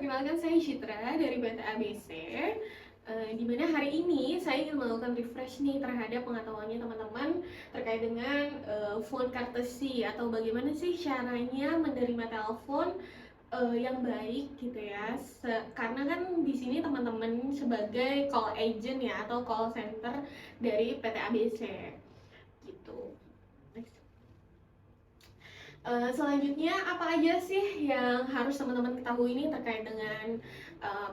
perkenalkan saya Citra dari PT ABC. Di mana hari ini saya ingin melakukan refresh nih terhadap pengetahuannya teman-teman terkait dengan phone courtesy atau bagaimana sih caranya menerima telepon yang baik gitu ya. Karena kan di sini teman-teman sebagai call agent ya atau call center dari PT ABC gitu. Selanjutnya apa aja sih yang harus teman-teman ketahui ini terkait dengan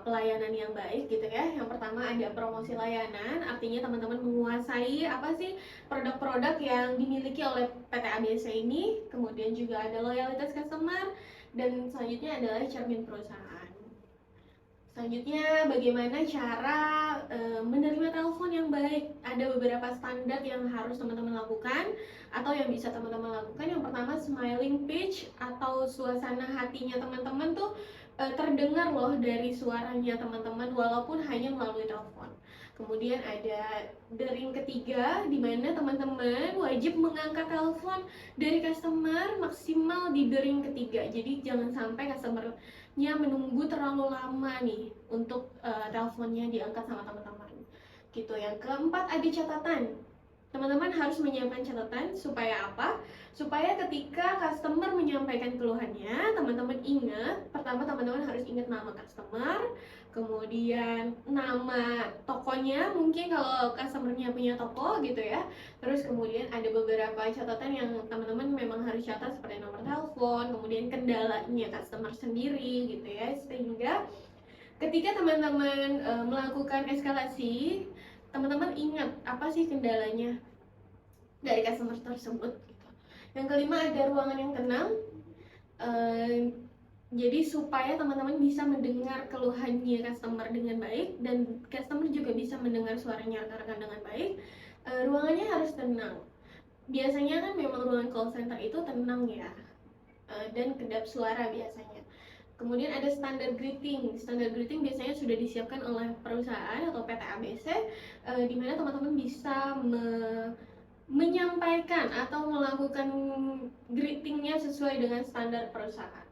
pelayanan yang baik gitu ya. Yang pertama ada promosi layanan, artinya teman-teman menguasai apa sih produk-produk yang dimiliki oleh PT ABC ini. Kemudian juga ada loyalitas customer dan selanjutnya adalah cermin perusahaan. Selanjutnya, bagaimana cara menerima telepon yang baik? Ada beberapa standar yang harus teman-teman lakukan atau yang bisa teman-teman lakukan. Yang pertama, smiling pitch atau suasana hatinya teman-teman tuh terdengar loh dari suaranya teman-teman walaupun hanya melalui telepon. Kemudian ada dering ketiga, di mana teman-teman wajib mengangkat telepon dari customer maksimal di dering ketiga. Jadi jangan sampai customernya menunggu terlalu lama nih untuk teleponnya diangkat sama teman-teman. Gitu. Yang keempat ada catatan. Teman-teman harus menyiapkan catatan supaya apa? Supaya ketika customer menyampaikan keluhannya, teman-teman ingat, pertama teman-teman harus ingat nama customer, kemudian nama tokonya, mungkin kalau customernya punya toko gitu ya. Terus kemudian ada beberapa catatan yang teman-teman memang harus catat seperti nomor telepon, kemudian kendalanya customer sendiri gitu ya. Sehingga ketika teman-teman melakukan eskalasi, teman-teman ingat apa sih kendalanya dari customer tersebut gitu. Yang kelima ada ruangan yang tenang. Jadi supaya teman-teman bisa mendengar keluhannya customer dengan baik dan customer juga bisa mendengar suaranya rekan-rekan dengan baik. Ruangannya harus tenang. Biasanya kan memang ruangan call center itu tenang ya, dan kedap suara biasanya. Kemudian ada standar greeting. Standar greeting biasanya sudah disiapkan oleh perusahaan atau PT ABC, di mana teman-teman bisa menyampaikan atau melakukan greetingnya sesuai dengan standar perusahaan.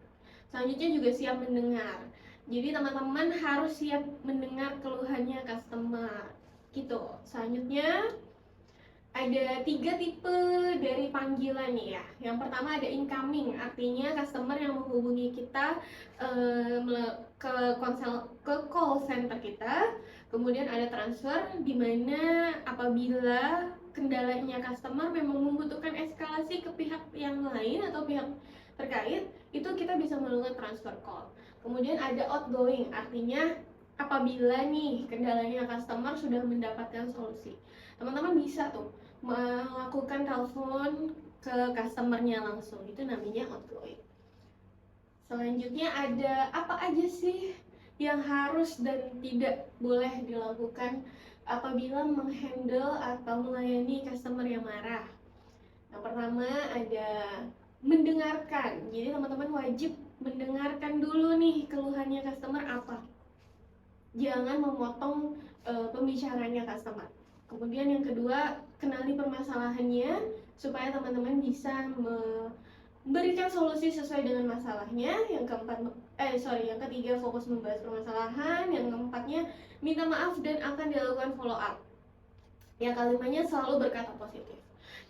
Selanjutnya juga siap mendengar. Jadi teman-teman harus siap mendengar keluhannya customer. Gitu. Selanjutnya ada 3 tipe dari panggilan nih ya. Yang pertama ada incoming, artinya customer yang menghubungi kita ke call center kita. Kemudian ada transfer, di mana apabila kendalanya customer memang membutuhkan eskalasi ke pihak yang lain atau pihak terkait, itu kita bisa melakukan transfer call. Kemudian ada outgoing, artinya apabila nih kendalanya customer sudah mendapatkan solusi, teman-teman bisa tuh melakukan telepon ke customernya langsung, itu namanya outgoing. Selanjutnya ada apa aja sih yang harus dan tidak boleh dilakukan apabila menghandle atau melayani customer yang marah. Yang pertama ada mendengarkan. Jadi teman-teman wajib mendengarkan dulu nih keluhannya customer apa. Jangan memotong pembicaranya customer. Kemudian yang kedua, kenali permasalahannya supaya teman-teman bisa memberikan solusi sesuai dengan masalahnya. Yang ketiga, fokus membahas permasalahan. Yang keempatnya, minta maaf dan akan dilakukan follow up. Yang kelimanya, selalu berkata positif.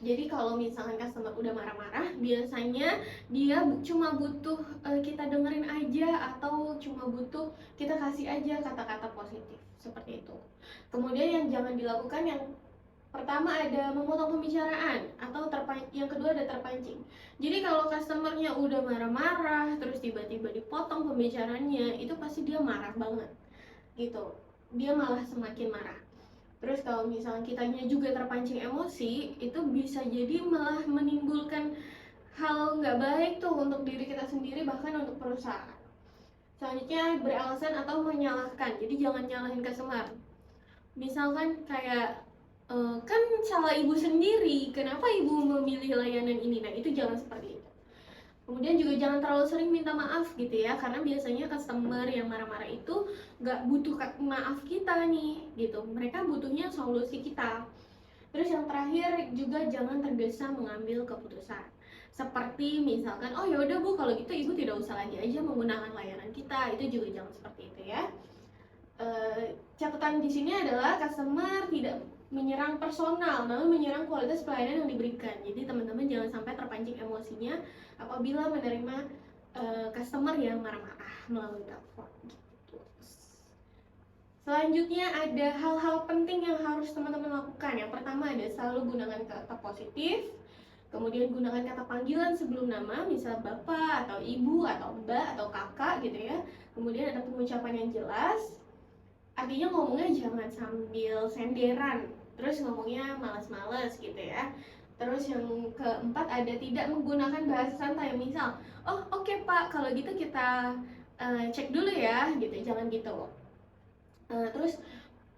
Jadi kalau misalkan customer udah marah-marah, biasanya dia cuma butuh kita dengerin aja atau cuma butuh kita kasih aja kata-kata positif, seperti itu. Kemudian yang jangan dilakukan, yang pertama ada memotong pembicaraan atau yang kedua ada terpancing. Jadi kalau customernya udah marah-marah terus tiba-tiba dipotong pembicaraannya, itu pasti dia marah banget gitu. Dia malah semakin marah. Terus kalau misalnya kitanya juga terpancing emosi, itu bisa jadi malah menimbulkan hal nggak baik tuh untuk diri kita sendiri, bahkan untuk perusahaan. Selanjutnya beralasan atau menyalahkan. Jadi jangan nyalahin customer. Misalkan kayak kan salah ibu sendiri, kenapa ibu memilih layanan ini? Nah itu jangan seperti itu. Kemudian juga jangan terlalu sering minta maaf gitu ya, karena biasanya customer yang marah-marah itu gak butuh maaf kita nih gitu, mereka butuhnya solusi kita. Terus yang terakhir juga jangan tergesa mengambil keputusan. Seperti misalkan, oh ya udah Bu, kalau gitu Ibu tidak usah lagi aja menggunakan layanan kita. Itu juga jangan seperti itu ya. Catatan di sini adalah customer tidak menyerang personal, namun menyerang kualitas pelayanan yang diberikan. Jadi teman-teman jangan sampai terpancing emosinya apabila menerima customer yang marah-marah melalui telepon. Gitu. Selanjutnya ada hal-hal penting yang harus teman-teman lakukan. Yang pertama ada selalu gunakan kata positif. Kemudian gunakan kata panggilan sebelum nama, misal bapak atau ibu atau mbak atau kakak gitu ya. Kemudian ada pengucapan yang jelas. Artinya ngomongnya jangan sambil senderan, terus ngomongnya malas-malas gitu ya. Terus yang keempat ada tidak menggunakan bahasa santai, misal, oh oke Pak, kalau gitu kita cek dulu ya, gitu, jangan gitu. Terus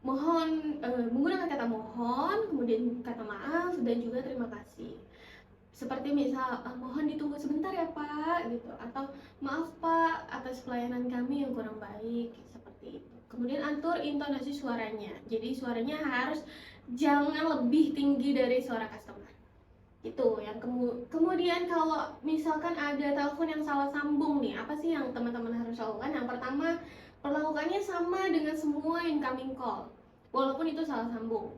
mohon menggunakan kata mohon, kemudian kata maaf dan juga terima kasih. Seperti misal mohon ditunggu sebentar ya Pak gitu, atau maaf Pak atas pelayanan kami yang kurang baik, seperti itu. Kemudian atur intonasi suaranya, jadi suaranya harus jangan lebih tinggi dari suara customer. Itu yang kemudian kalau misalkan ada telepon yang salah sambung nih, apa sih yang teman-teman harus lakukan? Yang pertama, perlakukannya sama dengan semua incoming call walaupun itu salah sambung.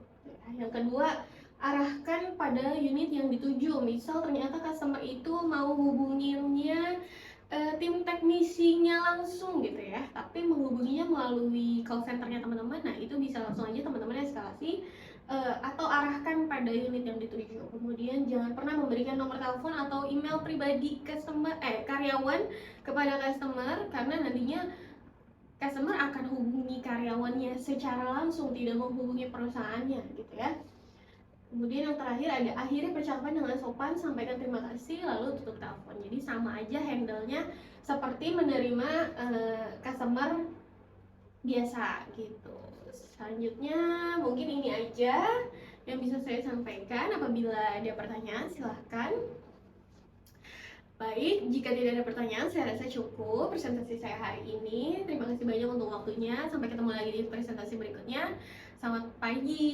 Yang kedua, arahkan pada unit yang dituju. Misal ternyata customer itu mau hubunginnya tim teknisinya langsung gitu ya, tapi menghubunginya melalui call centernya teman-teman. Nah itu bisa langsung aja teman-teman eskalasi atau arahkan pada unit yang dituju. Kemudian jangan pernah memberikan nomor telepon atau email pribadi karyawan kepada customer, karena nantinya customer akan hubungi karyawannya secara langsung, tidak menghubungi perusahaannya gitu ya. Kemudian yang terakhir ada akhiri percakapan dengan sopan, sampaikan terima kasih lalu tutup telepon. Jadi sama aja handle-nya seperti menerima customer biasa gitu. Selanjutnya mungkin ini aja yang bisa saya sampaikan. Apabila ada pertanyaan silahkan. Baik, jika tidak ada pertanyaan saya rasa cukup presentasi saya hari ini. Terima kasih banyak untuk waktunya. Sampai ketemu lagi di presentasi berikutnya. Selamat pagi.